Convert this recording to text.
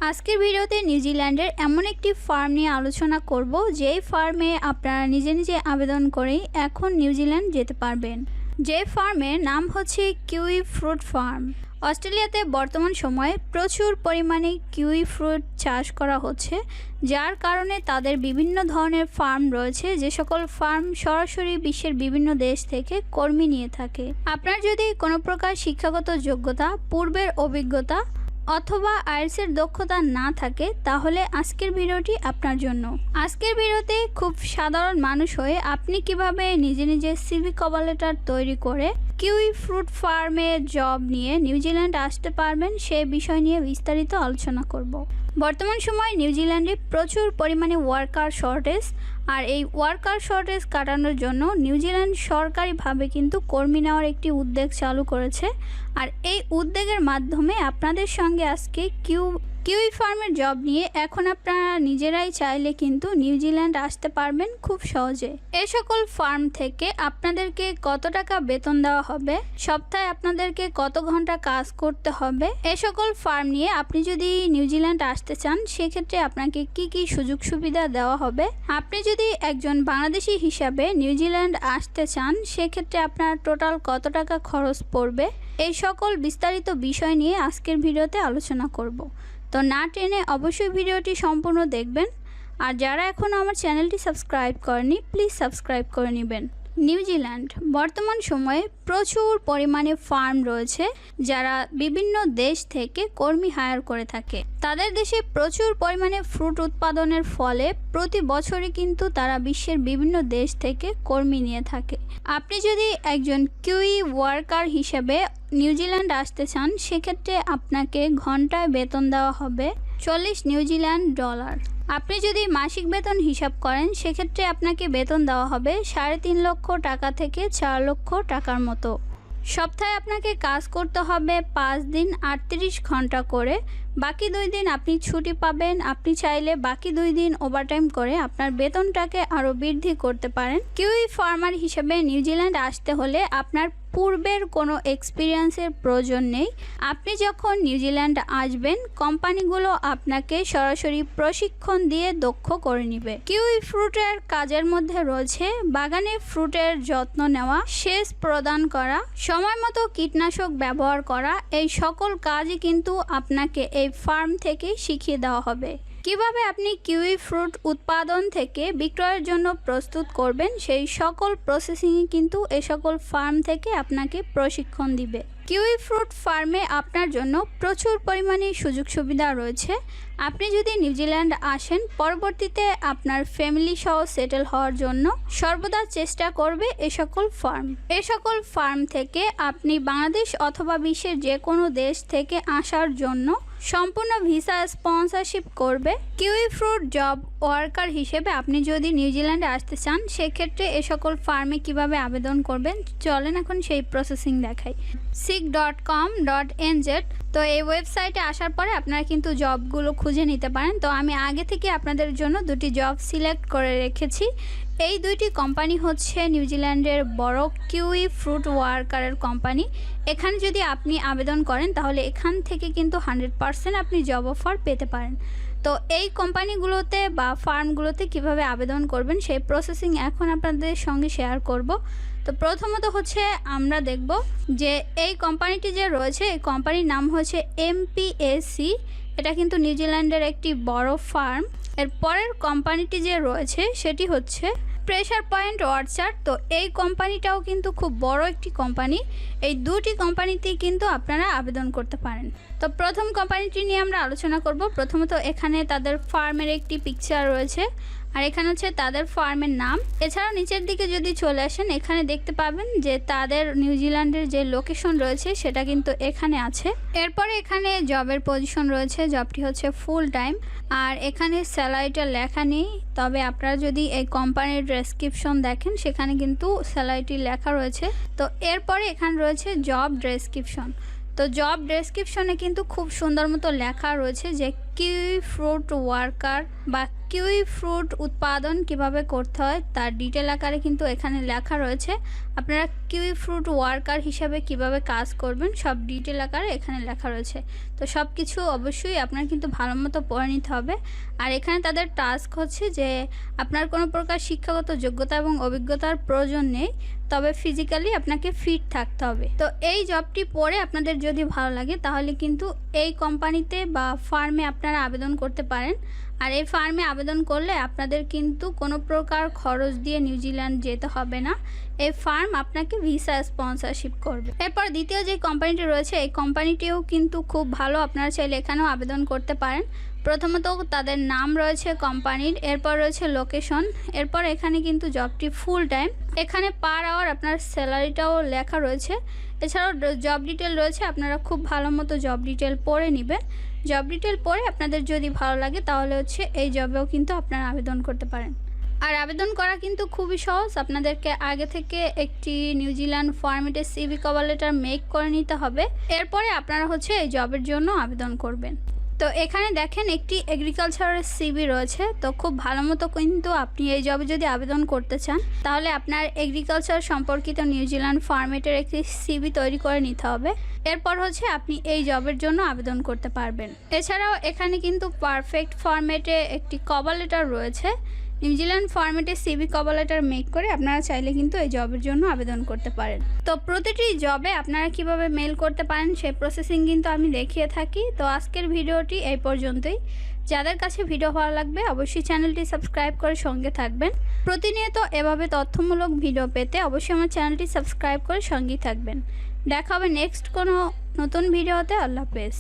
আজকের ভিডিওতে নিউজিল্যান্ডের এমন একটি ফার্ম নিয়ে আলোচনা করব যেই ফার্মে আপনারা নিজে নিজে আবেদন করেই এখন নিউজিল্যান্ড যেতে পারবেন। যে ফার্মের নাম হচ্ছে কিউই ফ্রুট ফার্ম। অস্ট্রেলিয়াতে বর্তমান সময়ে প্রচুর পরিমাণে কিউই ফ্রুট চাষ করা হচ্ছে, যার কারণে তাদের বিভিন্ন ধরনের ফার্ম রয়েছে, যে সকল ফার্ম সরাসরি বিশ্বের বিভিন্ন দেশ থেকে কর্মী নিয়ে থাকে। আপনার যদি কোনো প্রকার শিক্ষাগত যোগ্যতা, পূর্বের অভিজ্ঞতা অথবা আইএলটিএস দক্ষতা না থাকে তাহলে আজকের ভিডিওটি আপনার জন্য। আজকের ভিডিওতে খুব সাধারণ মানুষ হয়ে আপনি কিভাবে নিজে নিজে সিভি কভার লেটার তৈরি করে কিউই ফ্রুট ফার্মে জব নিয়ে নিউজিল্যান্ড আসতে পারবেন সেই বিষয় নিয়ে বিস্তারিত আলোচনা করব। বর্তমান সময়ে নিউজিল্যান্ডে প্রচুর পরিমাণে ওয়ার্কার শর্টেজ, আর এই ওয়ার্কার শর্টেজ কাটানোর জন্য নিউজিল্যান্ড সরকারিভাবে কিন্তু কর্মী নেওয়ার একটি উদ্যোগ চালু করেছে। আর এই উদ্যোগের মাধ্যমে আপনাদের সঙ্গে আজকে কিউই ফার্মের জব নিয়ে এখন আপনারা নিজেরাই চাইলে কিন্তু নিউজিল্যান্ড আসতে পারবেন খুব সহজে। এই সকল ফার্ম থেকে আপনাদেরকে কত টাকা বেতন দেওয়া হবে, সপ্তাহে আপনাদেরকে কত ঘন্টা কাজ করতে হবে, এই সকল ফার্ম নিয়ে আপনি যদি নিউজিল্যান্ড আসতে চান সেক্ষেত্রে আপনাকে কি কি সুযোগ সুবিধা দেওয়া হবে, আপনি যদি একজন বাংলাদেশি হিসাবে নিউজিল্যান্ড আসতে চান সেক্ষেত্রে আপনার টোটাল কত টাকা খরচ পড়বে, এই সকল বিস্তারিত বিষয় নিয়ে আজকের ভিডিওতে আলোচনা করব। তো না টেনে অবশ্যই ভিডিওটি সম্পূর্ণ দেখবেন। আর যারা এখনও আমার চ্যানেলটি সাবস্ক্রাইব করেনি প্লিজ সাবস্ক্রাইব করে নেবেন। নিউজিল্যান্ড বর্তমান সময়ে প্রচুর পরিমাণে ফার্ম রয়েছে যারা বিভিন্ন দেশ থেকে কর্মী হায়ার করে থাকে। তাদের দেশে প্রচুর পরিমাণে ফ্রুট উৎপাদনের ফলে প্রতি বছরই কিন্তু তারা বিশ্বের বিভিন্ন দেশ থেকে কর্মী নিয়ে থাকে। আপনি যদি একজন কিউই ওয়ার্কার হিসেবে নিউজিল্যান্ড আসতে চান সেক্ষেত্রে আপনাকে ঘন্টায় বেতন দেওয়া হবে 40 নিউজিল্যান্ড ডলার। আপনি যদি মাসিক বেতন হিসাব করেন সেক্ষেত্রে আপনাকে বেতন দেওয়া হবে 3.5 লক্ষ টাকা থেকে 4 লক্ষ টাকার মতো। সপ্তাহে আপনাকে কাজ করতে হবে 5 দিন 38 ঘন্টা করে, বাকি 2 দিন আপনি ছুটি পাবেন। আপনি চাইলে বাকি 2 দিন ওভারটাইম করে আপনার বেতনটাকে আরও বৃদ্ধি করতে পারেন। কিউই ফার্মার হিসেবে নিউজিল্যান্ড আসতে হলে আপনার পূর্বের কোনো এক্সপিরিয়েন্সের প্রয়োজন নেই। আপনি যখন নিউজিল্যান্ড আসবেন কোম্পানিগুলো আপনাকে সরাসরি প্রশিক্ষণ দিয়ে দক্ষ করে নেবে। কিউই ফ্রুটের কাজের মধ্যে রয়েছে বাগানে ফ্রুটের যত্ন নেওয়া, সেচ প্রদান করা, সময় মতো কীটনাশক ব্যবহার করা, এই সকল কাজই কিন্তু আপনাকে এই ফার্ম থেকে শিখিয়ে দেওয়া হবে। কিভাবে আপনি কিউই ফ্রুট উৎপাদন থেকে বিক্রয়ের জন্য প্রস্তুত করবেন সেই সকল প্রসেসিংই কিন্তু এই সকল ফার্ম থেকে আপনাকে প্রশিক্ষণ দিবে। কিউই ফ্রুট ফার্মে আপনার জন্য প্রচুর পরিমাণে সুযোগ সুবিধা রয়েছে। আপনি যদি নিউজিল্যান্ড আসেন পরবর্তীতে আপনার ফ্যামিলি সহ সেটেল হওয়ার জন্য সর্বদা চেষ্টা করবে এই সকল ফার্ম থেকে আপনি বাংলাদেশ অথবা বিশ্বের যে কোনো দেশ থেকে আসার জন্য সম্পূর্ণ ভিসা স্পন্সরশিপ করবে। কিউই ফ্রুট জব ওয়ার্কার হিসেবে আপনি যদি নিউজিল্যান্ডে আসতে চান সেক্ষেত্রে এ সকল ফার্মে কিভাবে আবেদন করবেন চলেন এখন সেই প্রসেসিং দেখাই। seek.com.nz। তো এই ওয়েবসাইটে আসার পরে আপনারা কিন্তু জবগুলো খুঁজে নিতে পারেন। তো আমি আগে থেকে আপনাদের জন্য 2টি জব সিলেক্ট করে রেখেছি। এই 2টি কোম্পানি হচ্ছে নিউজিল্যান্ডের বড় কিউই ফ্রুট ওয়ার্কারের কোম্পানি। এখানে যদি আপনি আবেদন করেন তাহলে এখান থেকে কিন্তু 100% আপনি জব অফার পেতে পারেন। তো এই কোম্পানিগুলোতে বা ফার্মগুলোতে কিভাবে আবেদন করবেন সেই প্রসেসিং এখন আপনাদের সঙ্গে শেয়ার করব। তো প্রথমত হচ্ছে আমরা দেখব যে এই কোম্পানিটি যে রয়েছে এই কোম্পানির নাম হচ্ছে এমপিএসি। এটা কিন্তু নিউজিল্যান্ডের একটি বড় ফার্ম। এর পরের কোম্পানিটি যে রয়েছে সেটি হচ্ছে প্রেসার পয়েন্ট অর্চার্ড। তো এই কোম্পানিটাও কিন্তু খুব বড় একটি কোম্পানি। এই 2টি কোম্পানিতেই কিন্তু আপনারা আবেদন করতে পারেন। তো প্রথম কোম্পানিটি নিয়ে আমরা আলোচনা করব। প্রথমত এখানে তাদের ফার্মের একটি পিকচার রয়েছে আর এখানে হচ্ছে তাদের ফার্মের নাম। এছাড়াও নিচের দিকে যদি চলে আসেন এখানে দেখতে পাবেন যে তাদের নিউজিল্যান্ডের যে লোকেশন রয়েছে সেটা কিন্তু এখানে আছে। এরপরে এখানে জবের পজিশন রয়েছে, জবটি হচ্ছে ফুল টাইম। আর এখানে স্যালারিটা লেখা নেই, তবে আপনারা যদি এই কোম্পানির ডেসক্রিপশন দেখেন সেখানে কিন্তু স্যালারিটি লেখা রয়েছে। তো এরপরে এখানে রয়েছে জব ডেসক্রিপশন। তো জব ডেসক্রিপশনে কিন্তু খুব সুন্দর মতো লেখা রয়েছে যে কিউই ফ্রুট ওয়ার্কার বা কিউই ফ্রুট উৎপাদন কিভাবে করতে হয় তার ডিটেল আকারে কিন্তু এখানে লেখা রয়েছে। আপনারা কিউই ফ্রুট ওয়ার্কার হিসাবে কিভাবে কাজ করবেন সব ডিটেল আকারে এখানে লেখা রয়েছে। তো সব কিছু অবশ্যই আপনার কিন্তু ভালো মতো পড়ে নিতে হবে। আর এখানে তাদের টাস্ক হচ্ছে যে আপনার কোনো প্রকার শিক্ষাগত যোগ্যতা এবং অভিজ্ঞতার প্রয়োজন নেই, তবে ফিজিক্যালি আপনাকে ফিট থাকতে হবে। তো এই জবটি পড়ে আপনাদের যদি ভালো লাগে তাহলে কিন্তু এই কোম্পানিতে বা ফার্মে আপনারা আবেদন করতে পারেন। আর এই ফার্মে আবেদন করলে আপনাদের কিন্তু কোনো প্রকার খরচ দিয়ে নিউজিল্যান্ড যেতে হবে না। এই ফার্ম আপনাকে ভিসা স্পন্সরশিপ করবে। এরপর দ্বিতীয় যে কোম্পানিটি রয়েছে এই কোম্পানিটিও কিন্তু খুব ভালো, আপনারা চাইলে এখানেও আবেদন করতে পারেন। প্রথমত তাদের নাম রয়েছে কোম্পানির, এরপর রয়েছে লোকেশন, এরপর এখানে কিন্তু জবটি ফুল টাইম। এখানে পার আওয়ার আপনার স্যালারিটাও লেখা রয়েছে। এছাড়াও জব ডিটেল রয়েছে, আপনারা খুব ভালো মতো জব ডিটেল পড়ে নেবেন। জব ডিটেল পড়ে আপনাদের যদি ভালো লাগে তাহলে হচ্ছে এই জবেও কিন্তু আপনারা আবেদন করতে পারেন। আর আবেদন করা কিন্তু খুবই সহজ। আপনাদেরকে আগে থেকে একটি নিউজিল্যান্ড ফরম্যাটে সিভি কভার লেটার মেক করে নিতে হবে। এরপরে আপনারা হচ্ছে এই জবের জন্য আবেদন করবেন। তো এখানে দেখেন একটি এগ্রিকালচারের সিভি রয়েছে। তো খুব ভালো মতো কিন্তু আপনি এই জবে যদি আবেদন করতে চান তাহলে আপনার এগ্রিকালচার সম্পর্কিত নিউজিল্যান্ড ফরম্যাটের একটি সিভি তৈরি করে নিতে হবে। এরপর হচ্ছে আপনি এই জবের জন্য আবেদন করতে পারবেন। এছাড়াও এখানে কিন্তু পারফেক্ট ফরম্যাটে একটি কভার লেটার রয়েছে। নিউজিল্যান্ড ফরম্যাটে সিভি কভার লেটার মেক করে আপনারা চাইলে কিন্তু এই জবের জন্য আবেদন করতে পারেন। তো প্রতিটি জবে আপনারা কিভাবে মেল করতে পারেন সেই প্রসেসিং কিন্তু আমি দেখিয়ে থাকি। তো আজকের ভিডিওটি এই পর্যন্তই। যাদের কাছে ভিডিও ভালো লাগবে অবশ্যই চ্যানেলটি সাবস্ক্রাইব করে সঙ্গে থাকবেন। প্রতিনিয়ত এভাবে তথ্যমূলক ভিডিও পেতে অবশ্যই আমার চ্যানেলটি সাবস্ক্রাইব করে সঙ্গেই থাকবেন। দেখা হবে নেক্সট কোনো নতুন ভিডিওতে। আল্লাহ হাফেজ।